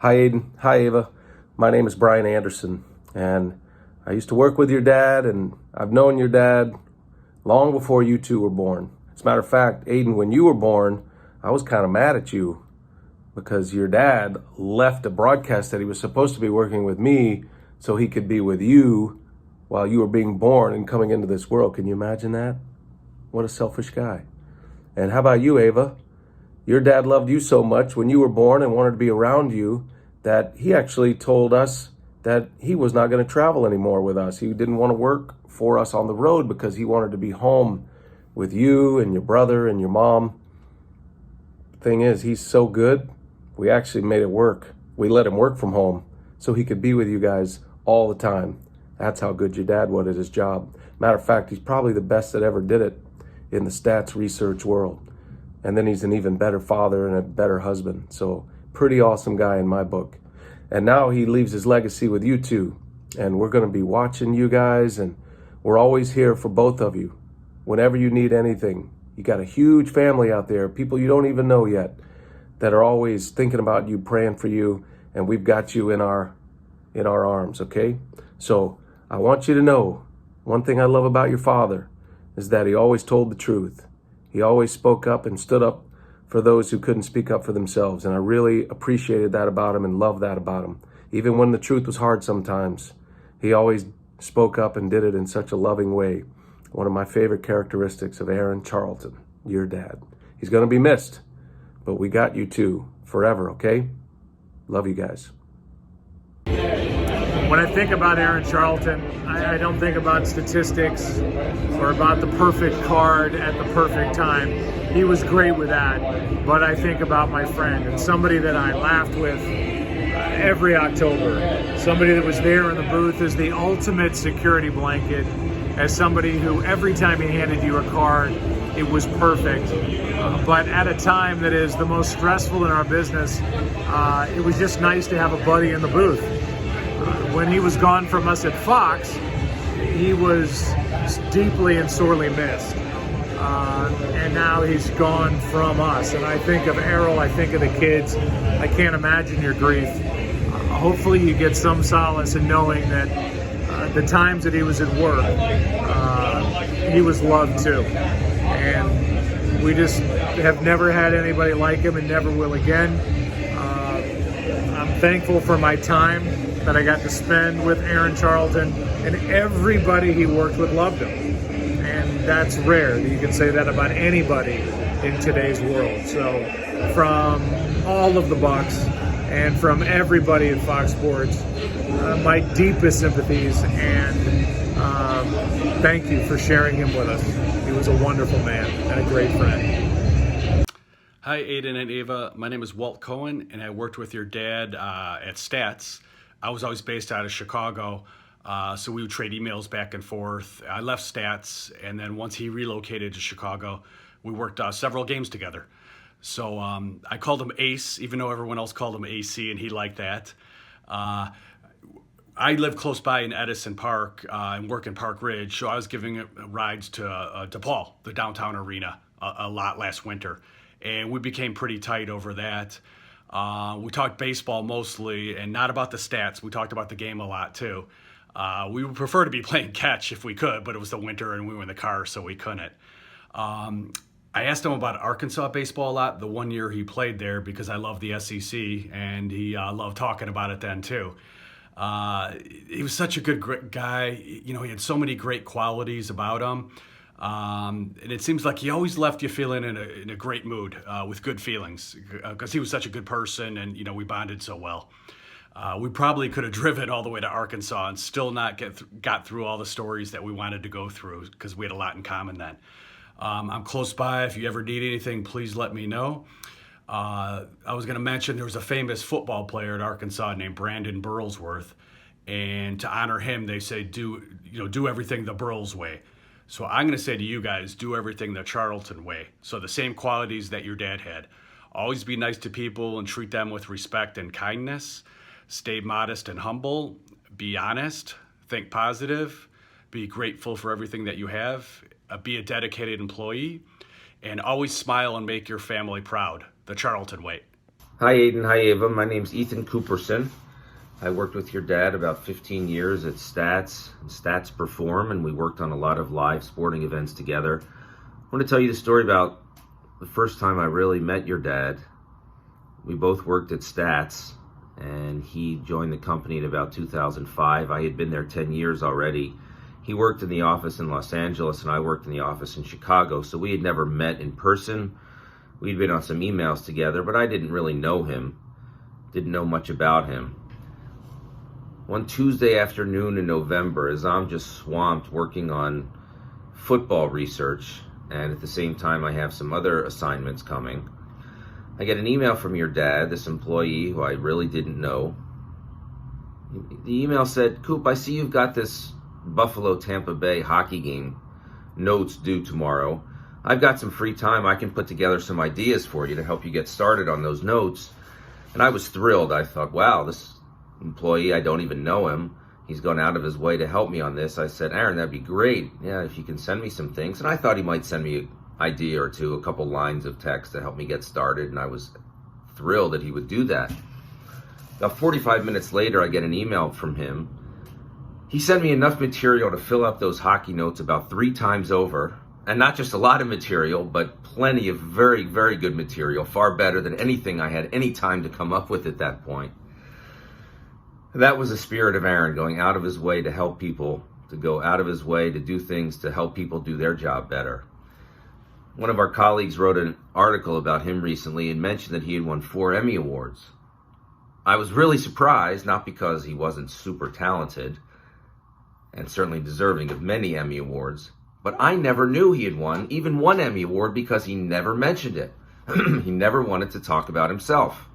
Hi, Aden. Hi, Ava. My name is Brian Anderson, and I used to work with your dad, and I've known your dad long before you two were born. As a matter of fact, Aden, when you were born, I was kind of mad at you because your dad left a broadcast that he was supposed to be working with me so he could be with you while you were being born and coming into this world. Can you imagine that? What a selfish guy. And how about you, Ava? Your dad loved you so much when you were born and wanted to be around you that he actually told us that he was not going to travel anymore with us. He didn't want to work for us on the road because he wanted to be home with you and your brother and your mom. Thing is, he's so good, we actually made it work. We let him work from home so he could be with you guys all the time. That's how good your dad was at his job. Matter of fact, he's probably the best that ever did it in the stats research world. And then he's an even better father and a better husband. So pretty awesome guy in my book. And now he leaves his legacy with you two. And we're going to be watching you guys, and we're always here for both of you. Whenever you need anything. You got a huge family out there, people you don't even know yet, that are always thinking about you, praying for you, and we've got you in our arms, okay? So I want you to know, one thing I love about your father is that he always told the truth. He always spoke up and stood up for those who couldn't speak up for themselves. And I really appreciated that about him and loved that about him. Even when the truth was hard sometimes, he always spoke up and did it in such a loving way. One of my favorite characteristics of Aaron Charlton, your dad. He's going to be missed, but we got you two forever, okay? Love you guys. When I think about Aaron Charlton, I don't think about statistics or about the perfect card at the perfect time. He was great with that, but I think about my friend and somebody that I laughed with every October. Somebody that was there in the booth as the ultimate security blanket, as somebody who every time he handed you a card, it was perfect. But at a time that is the most stressful in our business, it was just nice to have a buddy in the booth. When he was gone from us at Fox, he was deeply and sorely missed. And now he's gone from us. And I think of Arel, I think of the kids. I can't imagine your grief. Hopefully you get some solace in knowing that the times that he was at work, he was loved too. And we just have never had anybody like him and never will again. I'm thankful for my time that I got to spend with Aaron Charlton, and everybody he worked with loved him. And that's rare. You can say that about anybody in today's world. So from all of the Bucks and from everybody at Fox Sports, my deepest sympathies, and thank you for sharing him with us. He was a wonderful man and a great friend. Hi, Aden and Ava. My name is Walt Cohen, and I worked with your dad at Stats. I was always based out of Chicago, so we would trade emails back and forth. I left Stats, and then once he relocated to Chicago, we worked several games together. So I called him Ace, even though everyone else called him AC, and he liked that. I live close by in Edison Park and work in Park Ridge, so I was giving rides to DePaul, the downtown arena, a lot last winter. And we became pretty tight over that. We talked baseball mostly, and not about the stats. We talked about the game a lot too. We would prefer to be playing catch if we could, but it was the winter and we were in the car, so we couldn't. I asked him about Arkansas baseball a lot the one year he played there because I love the SEC, and he loved talking about it then too. He was such a good guy. You know, he had so many great qualities about him. And it seems like he always left you feeling in a great mood, with good feelings, because he was such a good person, and you know, we bonded so well. We probably could have driven all the way to Arkansas and still not got through all the stories that we wanted to go through, because we had a lot in common then. I'm close by. If you ever need anything, please let me know. I was going to mention there was a famous football player at Arkansas named Brandon Burlsworth, and to honor him, they say do everything the Burls way. So I'm going to say to you guys, do everything the Charlton way. So the same qualities that your dad had. Always be nice to people and treat them with respect and kindness. Stay modest and humble. Be honest. Think positive. Be grateful for everything that you have. Be a dedicated employee. And always smile and make your family proud. The Charlton way. Hi Aden, hi Ava. My name's Ethan Cooperson. I worked with your dad about 15 years at Stats and Stats Perform, and we worked on a lot of live sporting events together. I want to tell you the story about the first time I really met your dad. We both worked at Stats, and he joined the company in about 2005. I had been there 10 years already. He worked in the office in Los Angeles, and I worked in the office in Chicago, so we had never met in person. We'd been on some emails together, but I didn't really know him, didn't know much about him. One Tuesday afternoon in November, as I'm just swamped working on football research, and at the same time I have some other assignments coming, I get an email from your dad, this employee who I really didn't know. The email said, "Coop, I see you've got this Buffalo-Tampa Bay hockey game notes due tomorrow. I've got some free time. I can put together some ideas for you to help you get started on those notes." And I was thrilled. I thought, wow, this employee, I don't even know him. He's gone out of his way to help me on this. I said, "Aaron, that'd be great. Yeah, if you can send me some things." And I thought he might send me an idea or two, a couple lines of text to help me get started. And I was thrilled that he would do that. About 45 minutes later, I get an email from him. He sent me enough material to fill up those hockey notes about 3 times over. And not just a lot of material, but plenty of very, very good material, far better than anything I had any time to come up with at that point. That was the spirit of Aaron, going out of his way to help people, to go out of his way to do things to help people do their job better. One of our colleagues wrote an article about him recently and mentioned that he had won 4 Emmy Awards. I was really surprised, not because he wasn't super talented and certainly deserving of many Emmy Awards, but I never knew he had won even 1 Emmy Award because he never mentioned it. He never wanted to talk about himself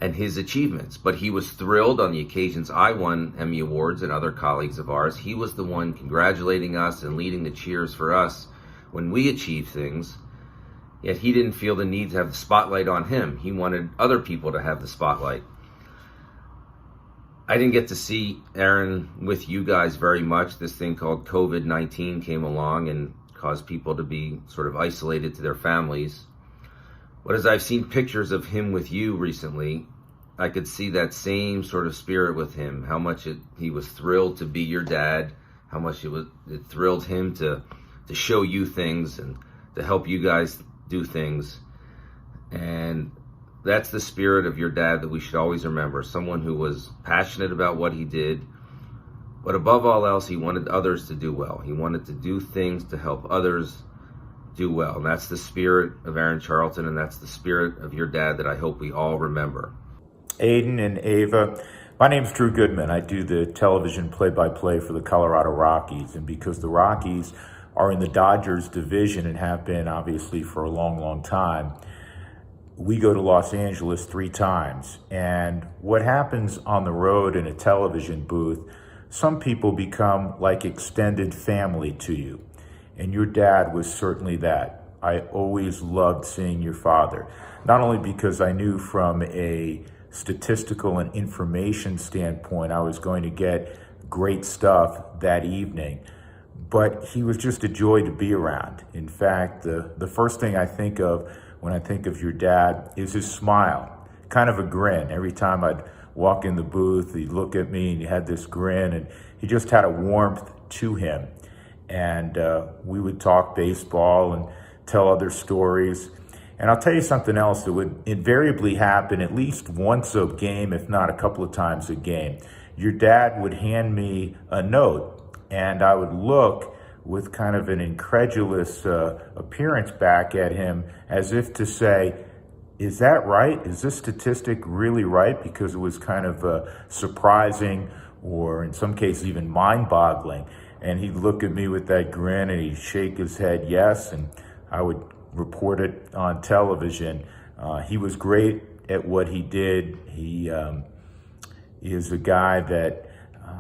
and his achievements, but he was thrilled on the occasions I won Emmy Awards and other colleagues of ours. He was the one congratulating us and leading the cheers for us when we achieved things, yet he didn't feel the need to have the spotlight on him. He wanted other people to have the spotlight. I didn't get to see Aaron with you guys very much. This thing called COVID-19 came along and caused people to be sort of isolated to their families. But as I've seen pictures of him with you recently, I could see that same sort of spirit with him, how much he was thrilled to be your dad, how much it thrilled him to show you things and to help you guys do things. And that's the spirit of your dad that we should always remember, someone who was passionate about what he did, but above all else, he wanted others to do well. He wanted to do things to help others do well. And that's the spirit of Aaron Charlton, and that's the spirit of your dad that I hope we all remember. Aden and Ava. My name's Drew Goodman. I do the television play-by-play for the Colorado Rockies. And because the Rockies are in the Dodgers division and have been obviously for a long, long time, we go to Los Angeles 3 times. And what happens on the road in a television booth, some people become like extended family to you. And your dad was certainly that. I always loved seeing your father, not only because I knew from a statistical and information standpoint I was going to get great stuff that evening, but he was just a joy to be around. In fact, the first thing I think of when I think of your dad is his smile, kind of a grin. Every time I'd walk in the booth, he'd look at me and he had this grin, and he just had a warmth to him. And we would talk baseball and tell other stories. And I'll tell you something else that would invariably happen at least once a game, if not a couple of times a game. Your dad would hand me a note, and I would look with kind of an incredulous appearance back at him, as if to say, is that right? Is this statistic really right? Because it was kind of surprising, or in some cases even mind-boggling. And he'd look at me with that grin and he'd shake his head yes, and I would report it on television. He was great at what he did. He is a guy that,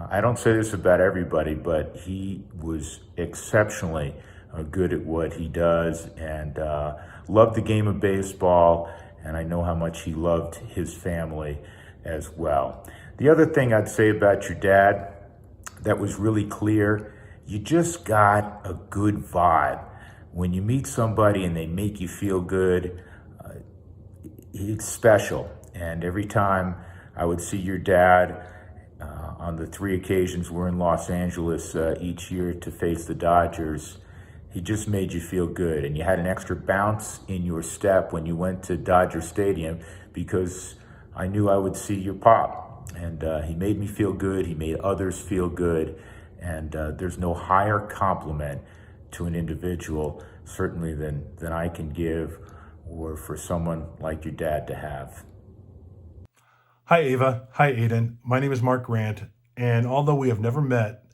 I don't say this about everybody, but he was exceptionally good at what he does, and loved the game of baseball, and I know how much he loved his family as well. The other thing I'd say about your dad that was really clear, you just got a good vibe. When you meet somebody and they make you feel good, it's special. And every time I would see your dad, on the 3 occasions we're in Los Angeles each year to face the Dodgers, he just made you feel good. And you had an extra bounce in your step when you went to Dodger Stadium, because I knew I would see your pop. And he made me feel good. He made others feel good. And there's no higher compliment to an individual, certainly, than I can give, or for someone like your dad to have. Hi, Ava. Hi, Aden. My name is Mark Grant, and although we have never met,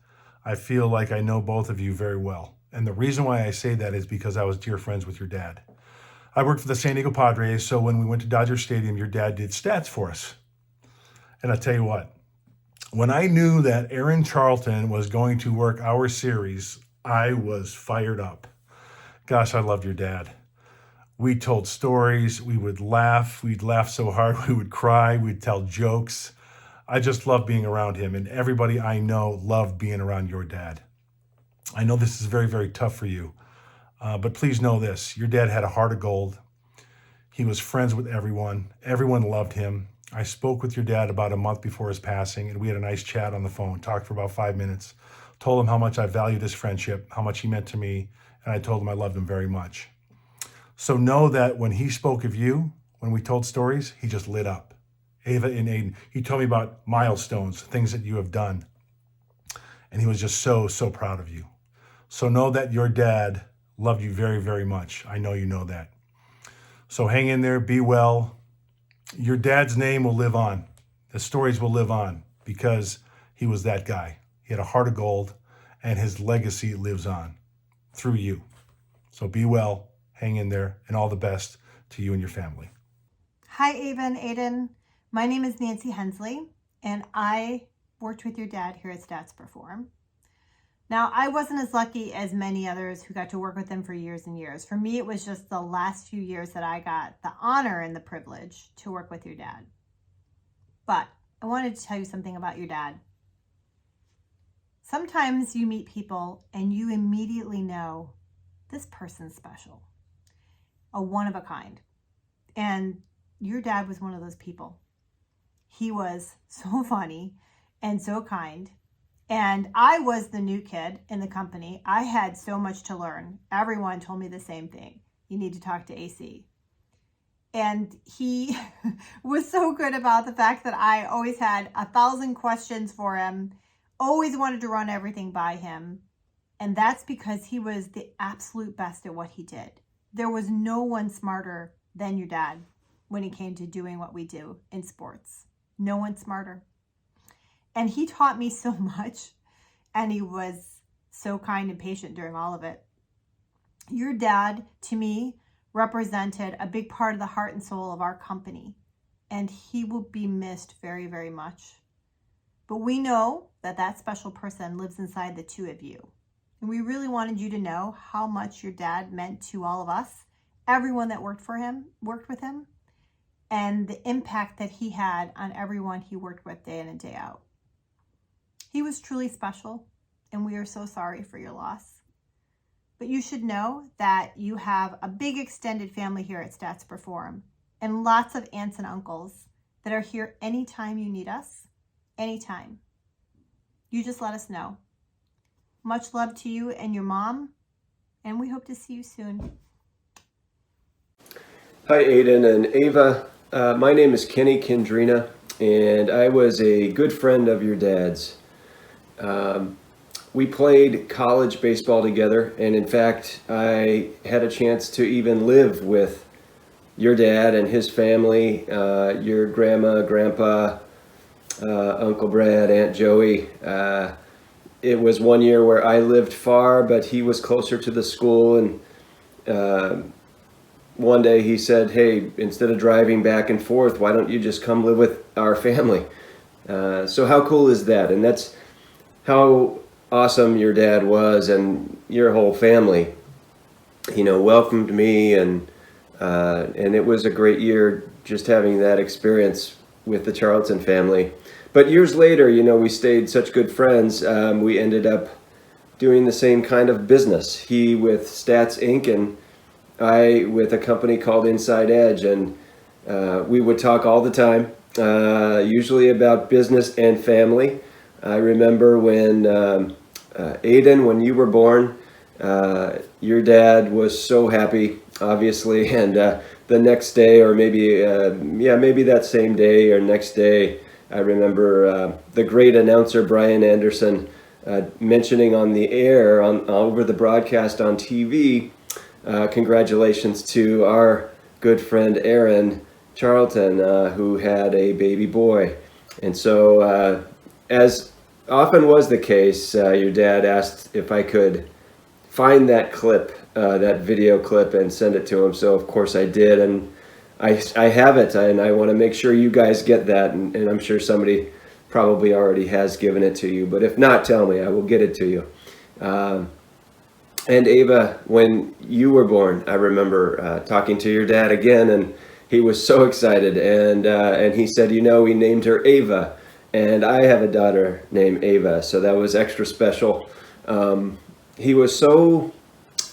I feel like I know both of you very well. And the reason why I say that is because I was dear friends with your dad. I worked for the San Diego Padres, so when we went to Dodger Stadium, your dad did stats for us. And I tell you what, when I knew that Aaron Charlton was going to work our series, I was fired up. Gosh, I loved your dad. We told stories, we would laugh, we'd laugh so hard we would cry, we'd tell jokes. I just loved being around him, and everybody I know loved being around your dad. I know this is very, very tough for you, but please know this, your dad had a heart of gold. He was friends with everyone. Everyone loved him. I spoke with your dad about a month before his passing, and we had a nice chat on the phone, talked for about 5 minutes, told him how much I valued his friendship, how much he meant to me, and I told him I loved him very much. So know that when he spoke of you, when we told stories, he just lit up. Ava and Aden, he told me about milestones, things that you have done. And he was just so, so proud of you. So know that your dad loved you very, very much. I know you know that. So hang in there, be well. Your dad's name will live on. The stories will live on because he was that guy. He had a heart of gold, and his legacy lives on through you. So be well. Hang in there, and all the best to you and your family. Hi, Ava and Aden. My name is Nancy Hensley, and I worked with your dad here at Stats Perform. Now, I wasn't as lucky as many others who got to work with him for years and years. For me, it was just the last few years that I got the honor and the privilege to work with your dad. But I wanted to tell you something about your dad. Sometimes you meet people and you immediately know this person's special. A one of a kind. And your dad was one of those people. He was so funny and so kind. And I was the new kid in the company. I had so much to learn. Everyone told me the same thing. You need to talk to AC. And he was so good about the fact that I always had 1,000 questions for him, always wanted to run everything by him. And that's because he was the absolute best at what he did. There was no one smarter than your dad when it came to doing what we do in sports. No one smarter. And he taught me so much, and he was so kind and patient during all of it. Your dad, to me, represented a big part of the heart and soul of our company, and he will be missed very, very much. But we know that that special person lives inside the two of you. And we really wanted you to know how much your dad meant to all of us, everyone that worked with him, and the impact that he had on everyone he worked with day in and day out. He was truly special, and we are so sorry for your loss. But you should know that you have a big extended family here at Stats Perform, and lots of aunts and uncles that are here anytime you need us, anytime. You just let us know. Much love to you and your mom, and we hope to see you soon. Hi, Aden and Ava. My name is Kenny Kendrina, and I was a good friend of your dad's. We played college baseball together, and in fact, I had a chance to even live with your dad and his family, your grandma, grandpa, Uncle Brad, Aunt Joey. It was one year where I lived far, but he was closer to the school, and one day he said, hey, instead of driving back and forth, why don't you just come live with our family? So how cool is that? And that's how awesome your dad was, and your whole family, welcomed me, and it was a great year just having that experience with the Charlton family. But years later, we stayed such good friends. We ended up doing the same kind of business. He with Stats Inc. and I with a company called Inside Edge. And We would talk all the time, usually about business and family. I remember when Aden, when you were born, your dad was so happy, obviously, and the next day, or maybe that same day or next day, I remember the great announcer Brian Anderson mentioning on the air, over the broadcast on TV, congratulations to our good friend Aaron Charlton, who had a baby boy. And so, as often was the case, your dad asked if I could find that clip, that video clip, and send it to him. So of course I did, and I have it, and I want to make sure you guys get that, and I'm sure somebody probably already has given it to you, but if not, tell me, I will get it to you. And Ava, when you were born, I remember talking to your dad again, and he was so excited, and he said, we named her Ava, and I have a daughter named Ava, so that was extra special. He was so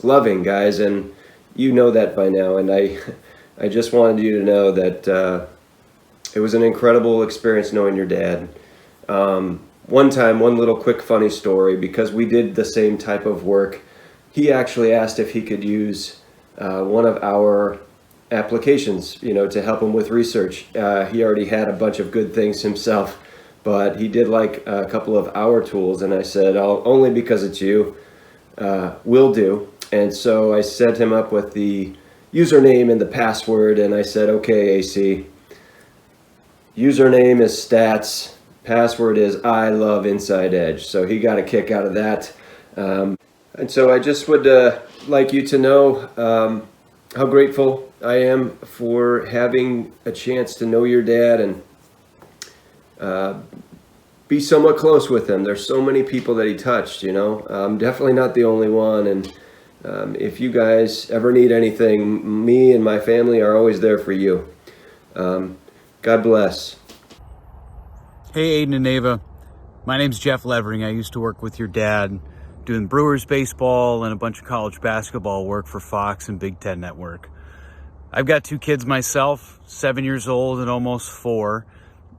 loving, guys, and you know that by now, and I just wanted you to know that it was an incredible experience knowing your dad. One time, one little quick funny story, because we did the same type of work, he actually asked if he could use one of our applications, to help him with research. He already had a bunch of good things himself, but he did like a couple of our tools, and I said, only because it's you, will do. And so I set him up with the username and the password, and I said, okay, AC, username is stats, password is I love Inside Edge. So he got a kick out of that. And so I just would like you to know how grateful I am for having a chance to know your dad and be somewhat close with him. There's so many people that he touched, I'm definitely not the only one. And if you guys ever need anything, me and my family are always there for you. God bless. Hey, Aden and Ava. My name's Jeff Levering. I used to work with your dad doing Brewers baseball and a bunch of college basketball work for Fox and Big Ten Network. I've got 2 kids myself, 7 years old and almost 4.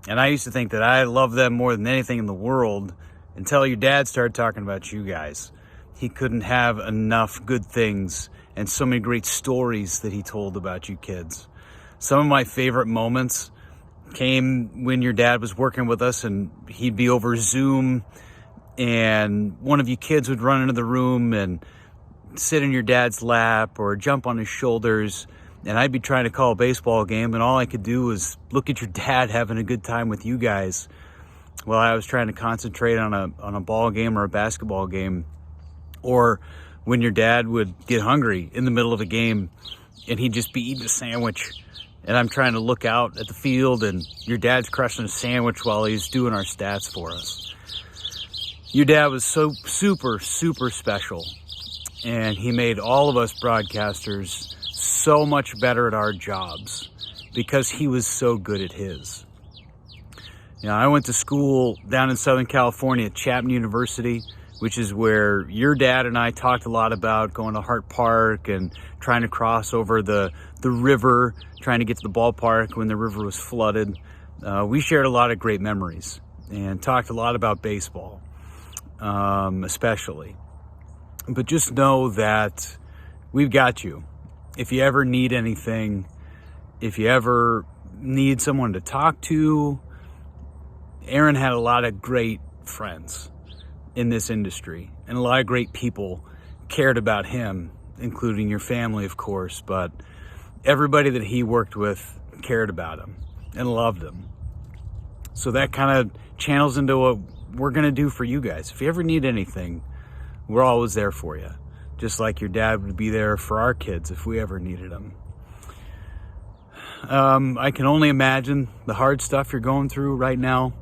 And I used to think that I loved them more than anything in the world until your dad started talking about you guys. He couldn't have enough good things and so many great stories that he told about you kids. Some of my favorite moments came when your dad was working with us and he'd be over Zoom and one of you kids would run into the room and sit in your dad's lap or jump on his shoulders, and I'd be trying to call a baseball game, and all I could do was look at your dad having a good time with you guys while I was trying to concentrate on a ball game or a basketball game. Or when your dad would get hungry in the middle of a game and he'd just be eating a sandwich, and I'm trying to look out at the field and your dad's crushing a sandwich while he's doing our stats for us. Your dad was so super, super special, and he made all of us broadcasters so much better at our jobs because he was so good at his. I went to school down in Southern California at Chapman University, which is where your dad and I talked a lot about going to Hart Park and trying to cross over the river, trying to get to the ballpark when the river was flooded. We shared a lot of great memories and talked a lot about baseball, especially. But just know that we've got you. If you ever need anything, if you ever need someone to talk to, Aaron had a lot of great friends in this industry, and a lot of great people cared about him, including your family, of course, but everybody that he worked with cared about him and loved him. So that kind of channels into what we're going to do for you guys. If you ever need anything, we're always there for you, just like your dad would be there for our kids if we ever needed them. I can only imagine the hard stuff you're going through right now.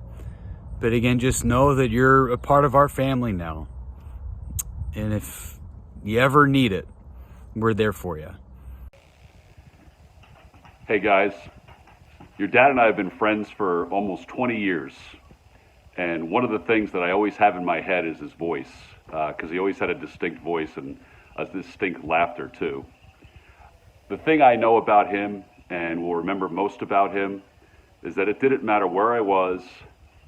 But again, just know that you're a part of our family now. And if you ever need it, we're there for you. Hey guys, your dad and I have been friends for almost 20 years. And one of the things that I always have in my head is his voice, because he always had a distinct voice and a distinct laughter too. The thing I know about him and will remember most about him is that it didn't matter where I was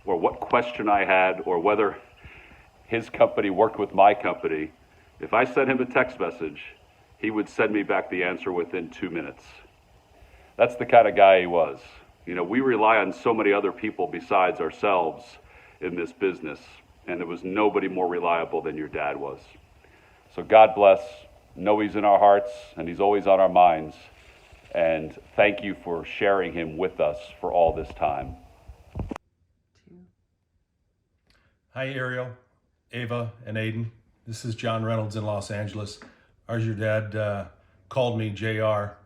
or what question I had or whether his company worked with my company. If I sent him a text message, he would send me back the answer within 2 minutes. That's the kind of guy he was. You know, we rely on so many other people besides ourselves in this business, and there was nobody more reliable than your dad was. So God bless. Know he's in our hearts, and he's always on our minds. And thank you for sharing him with us for all this time. Hi, Aryl, Ava, and Aden. This is John Reynolds in Los Angeles. As your dad called me JR.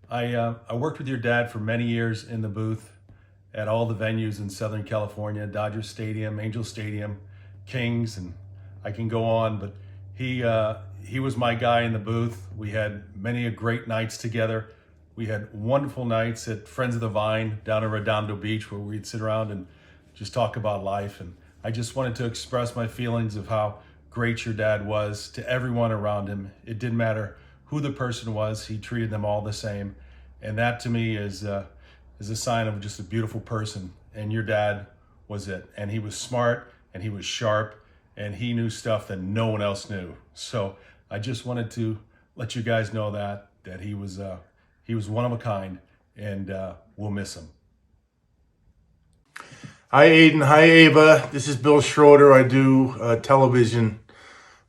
I worked with your dad for many years in the booth at all the venues in Southern California, Dodger Stadium, Angel Stadium, Kings, and I can go on, but he was my guy in the booth. We had many great nights together. We had wonderful nights at Friends of the Vine down in Redondo Beach where we'd sit around and just talk about life. And I just wanted to express my feelings of how great your dad was to everyone around him. It didn't matter who the person was, he treated them all the same. And that to me is a sign of just a beautiful person. And your dad was it. And he was smart and he was sharp and he knew stuff that no one else knew. So I just wanted to let you guys know that he was one of a kind, and we'll miss him. Hi, Aden. Hi, Ava. This is Bill Schroeder. I do television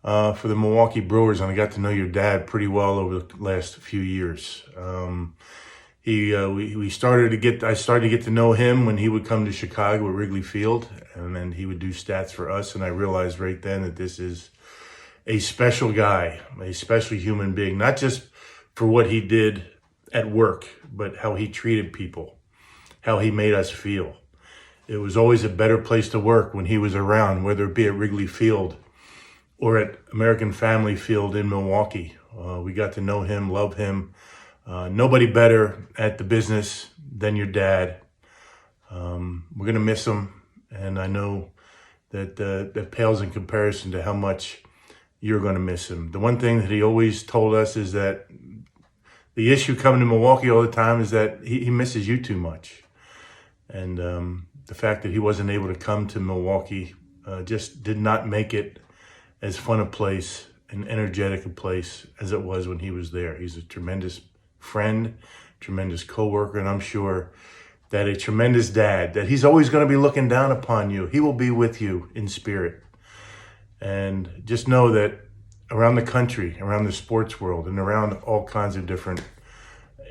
for the Milwaukee Brewers, and I got to know your dad pretty well over the last few years. I started to get to know him when he would come to Chicago at Wrigley Field, and then he would do stats for us, and I realized right then that this is a special guy, a special human being, not just for what he did at work, but how he treated people, how he made us feel. It was always a better place to work when he was around, whether it be at Wrigley Field or at American Family Field in Milwaukee. We got to know him, love him. Nobody better at the business than your dad. We're going to miss him, and I know that pales in comparison to how much you're going to miss him. The one thing that he always told us is that the issue coming to Milwaukee all the time is that he misses you too much. And the fact that he wasn't able to come to Milwaukee just did not make it as fun a place, an energetic a place as it was when he was there. He's a tremendous friend, tremendous coworker, and I'm sure that a tremendous dad, that he's always going to be looking down upon you. He will be with you in spirit. And just know that around the country, around the sports world, and around all kinds of different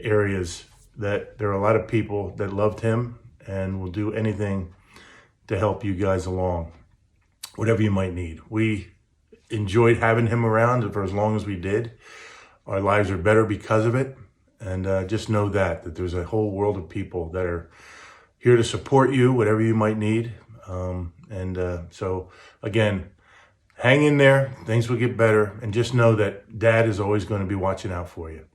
areas, that there are a lot of people that loved him and will do anything to help you guys along, whatever you might need. We enjoyed having him around for as long as we did. Our lives are better because of it. And just know that there's a whole world of people that are here to support you, whatever you might need. So again, hang in there, things will get better, and just know that Dad is always going to be watching out for you.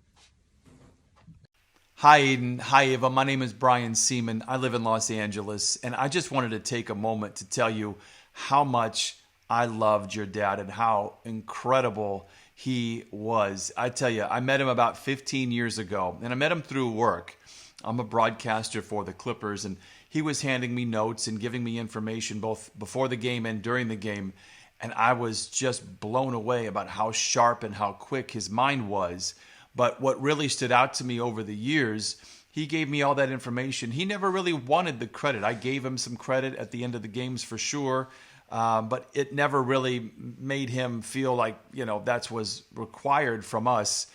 Hi, Aden. Hi, Ava. My name is Brian Seaman. I live in Los Angeles, and I just wanted to take a moment to tell you how much I loved your dad and how incredible he was. I tell you, I met him about 15 years ago, and I met him through work. I'm a broadcaster for the Clippers, and he was handing me notes and giving me information both before the game and during the game. And I was just blown away about how sharp and how quick his mind was. But what really stood out to me over the years, he gave me all that information. He never really wanted the credit. I gave him some credit at the end of the games for sure. But it never really made him feel like, that was required from us.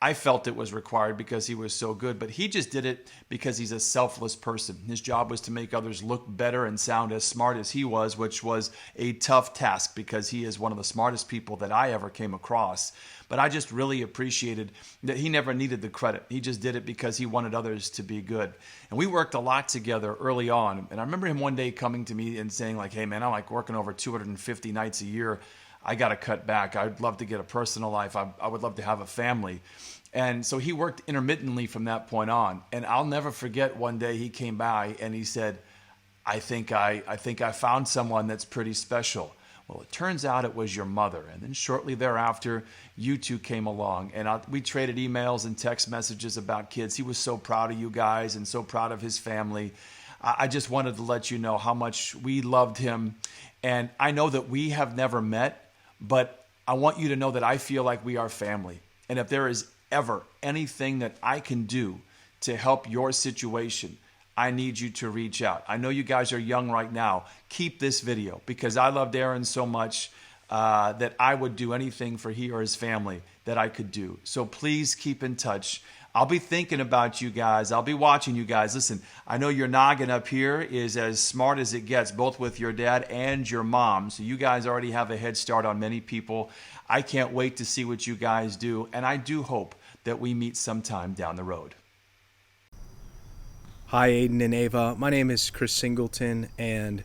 I felt it was required because he was so good, but he just did it because he's a selfless person. His job was to make others look better and sound as smart as he was, which was a tough task because he is one of the smartest people that I ever came across. But I just really appreciated that he never needed the credit. He just did it because he wanted others to be good. And we worked a lot together early on. And I remember him one day coming to me and saying like, hey man, I'm like working over 250 nights a year. I got to cut back. I'd love to get a personal life. I would love to have a family. And so he worked intermittently from that point on. And I'll never forget one day he came by and he said, I think I found someone that's pretty special. Well, it turns out it was your mother. And then shortly thereafter, you two came along. And we traded emails and text messages about kids. He was so proud of you guys and so proud of his family. I just wanted to let you know how much we loved him. And I know that we have never met, but I want you to know that I feel like we are family. And if there is ever anything that I can do to help your situation, I need you to reach out. I know you guys are young right now. Keep this video, because I loved Aaron so much that I would do anything for he or his family that I could do. So please keep in touch. I'll be thinking about you guys. I'll be watching you guys. Listen, I know your noggin up here is as smart as it gets, both with your dad and your mom. So you guys already have a head start on many people. I can't wait to see what you guys do. And I do hope that we meet sometime down the road. Hi, Aden and Ava. My name is Chris Singleton, and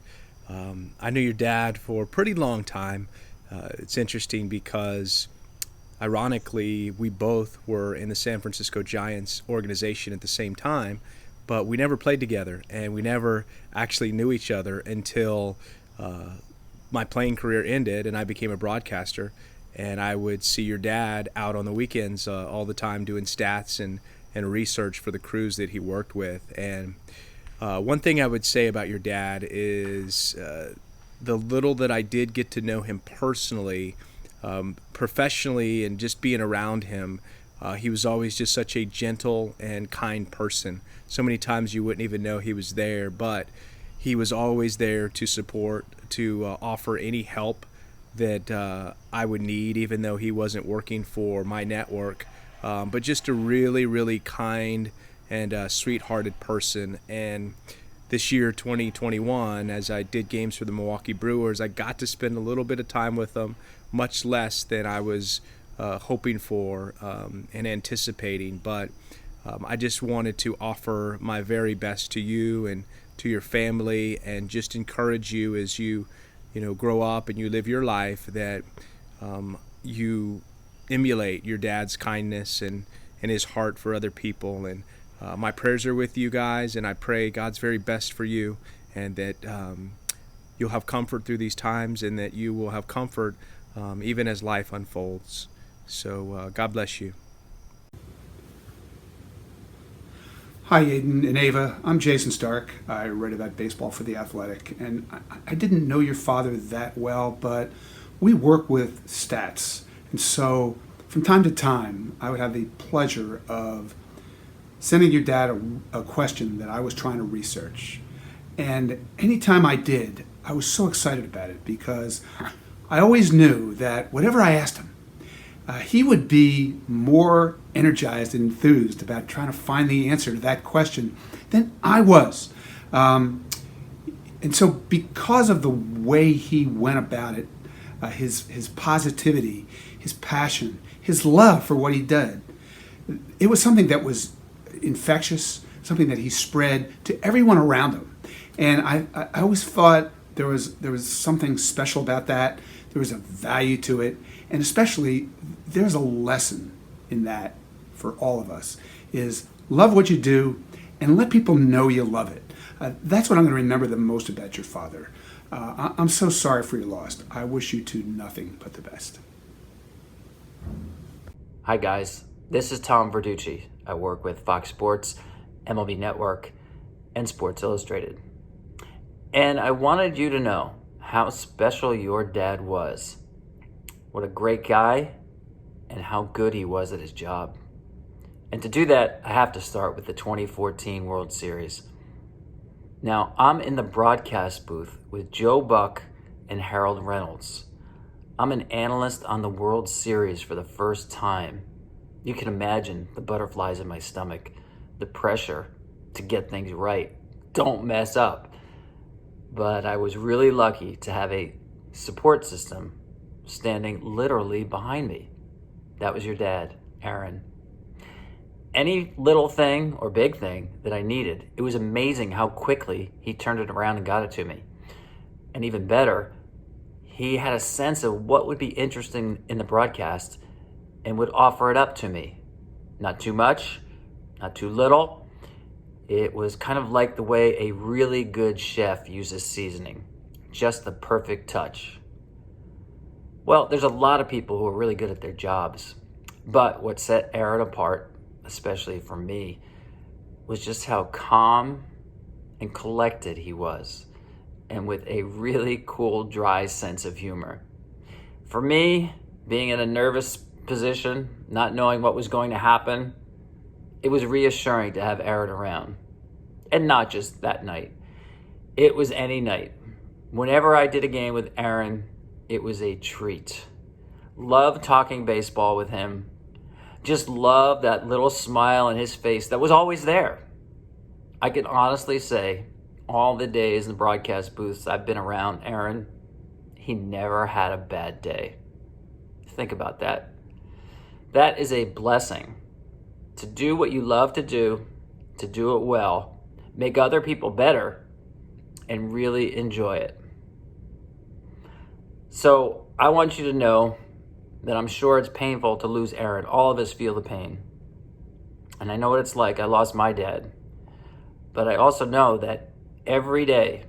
I knew your dad for a pretty long time. It's interesting because, ironically, we both were in the San Francisco Giants organization at the same time, but we never played together, and we never actually knew each other until my playing career ended and I became a broadcaster. And I would see your dad out on the weekends all the time doing stats and research for the crews that he worked with. And one thing I would say about your dad is the little that I did get to know him personally, professionally, and just being around him, he was always just such a gentle and kind person. So many times you wouldn't even know he was there, but he was always there to support, to offer any help that I would need, even though he wasn't working for my network. But just a really, really kind and sweethearted person. And this year, 2021, as I did games for the Milwaukee Brewers, I got to spend a little bit of time with them, much less than I was hoping for and anticipating. But I just wanted to offer my very best to you and to your family, and just encourage you as you grow up and you live your life, that you emulate your dad's kindness and his heart for other people. And my prayers are with you guys, and I pray God's very best for you, and that you'll have comfort through these times, and that you will have comfort even as life unfolds. So God bless you. Hi, Aden and Ava. I'm Jason Stark. I write about baseball for The Athletic, and I didn't know your father that well, but we work with stats. And so from time to time, I would have the pleasure of sending your dad a question that I was trying to research. And anytime I did, I was so excited about it, because I always knew that whatever I asked him, he would be more energized and enthused about trying to find the answer to that question than I was. And so because of the way he went about it, his positivity, his passion, his love for what he did, it was something that was infectious, something that he spread to everyone around him. And I always thought there was something special about that. There was a value to it, and especially there's a lesson in that for all of us, is love what you do and let people know you love it. That's what I'm going to remember the most about your father. I'm so sorry for your loss. I wish you two nothing but the best. Hi guys, this is Tom Verducci. I work with Fox Sports, MLB Network, and Sports Illustrated. And I wanted you to know how special your dad was. What a great guy, and how good he was at his job. And to do that, I have to start with the 2014 World Series. Now, I'm in the broadcast booth with Joe Buck and Harold Reynolds. I'm an analyst on the World Series for the first time. You can imagine the butterflies in my stomach, the pressure to get things right. Don't mess up. But I was really lucky to have a support system standing literally behind me. That was your dad, Aaron. Any little thing or big thing that I needed, it was amazing how quickly he turned it around and got it to me. And even better, he had a sense of what would be interesting in the broadcast and would offer it up to me. Not too much, not too little. It was kind of like the way a really good chef uses seasoning. Just the perfect touch. Well, there's a lot of people who are really good at their jobs, but what set Aaron apart, especially for me, was just how calm and collected he was, and with a really cool, dry sense of humor. For me, being in a nervous position, not knowing what was going to happen, it was reassuring to have Aaron around. And not just that night. It was any night. Whenever I did a game with Aaron, it was a treat. Loved talking baseball with him. Just loved that little smile on his face that was always there. I can honestly say, all the days in the broadcast booths I've been around Aaron, he never had a bad day. Think about that. That is a blessing. To do what you love to do it well, make other people better, and really enjoy it. So I want you to know that I'm sure it's painful to lose Aaron. All of us feel the pain. And I know what it's like. I lost my dad. But I also know that every day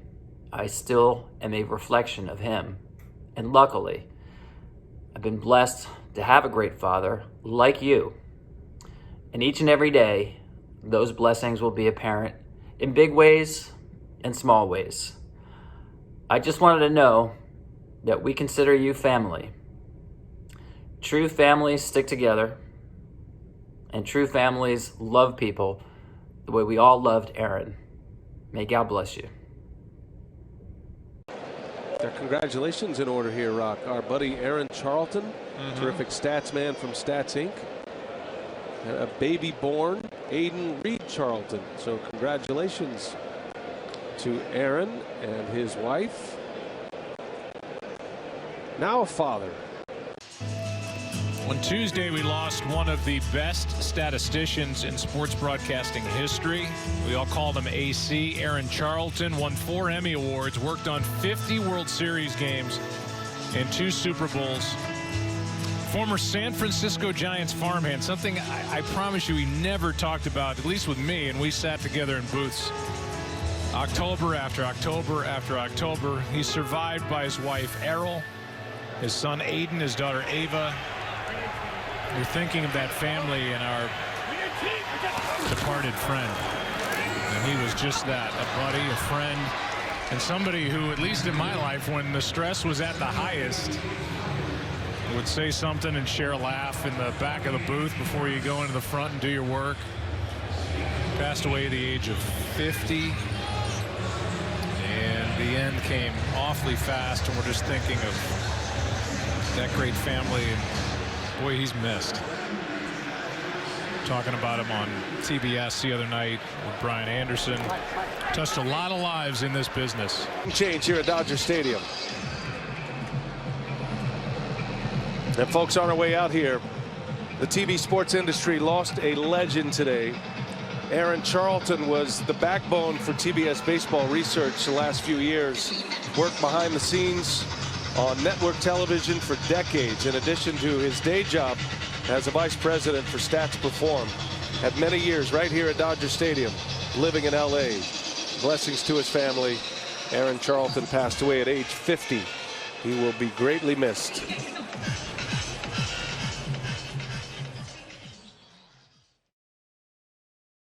I still am a reflection of him. And luckily, I've been blessed to have a great father like you. And each and every day, those blessings will be apparent in big ways and small ways. I just wanted to know that we consider you family. True families stick together, and true families love people the way we all loved Aaron. May God bless you. Congratulations in order here, Rock. Our buddy Aaron Charlton, terrific stats man from Stats Inc. And a baby born, Aden Reed Charlton. So congratulations to Aaron and his wife. Now a father. On Tuesday, we lost one of the best statisticians in sports broadcasting history. We all called him AC. Aaron Charlton won 4 Emmy Awards, worked on 50 World Series games and 2 Super Bowls. Former San Francisco Giants farmhand, something I promise you he never talked about, at least with me, and we sat together in booths. October after October after October, he's survived by his wife, Aryl, his son, Aden, his daughter, Ava. We're thinking of that family and our departed friend. And he was just that, a buddy, a friend, and somebody who, at least in my life, when the stress was at the highest, would say something and share a laugh in the back of the booth before you go into the front and do your work. Passed away at the age of 50. And the end came awfully fast, and we're just thinking of that great family. And boy, he's missed. Talking about him on TBS the other night with Brian Anderson. Touched a lot of lives in this business. Change here at Dodger Stadium. And folks, on our way out here, the TV sports industry lost a legend today. Aaron Charlton was the backbone for TBS baseball research the last few years. Worked behind the scenes on network television for decades, in addition to his day job as a vice president for Stats Perform. Had many years right here at Dodger Stadium, living in LA. Blessings to his family. Aaron Charlton passed away at age 50. He will be greatly missed.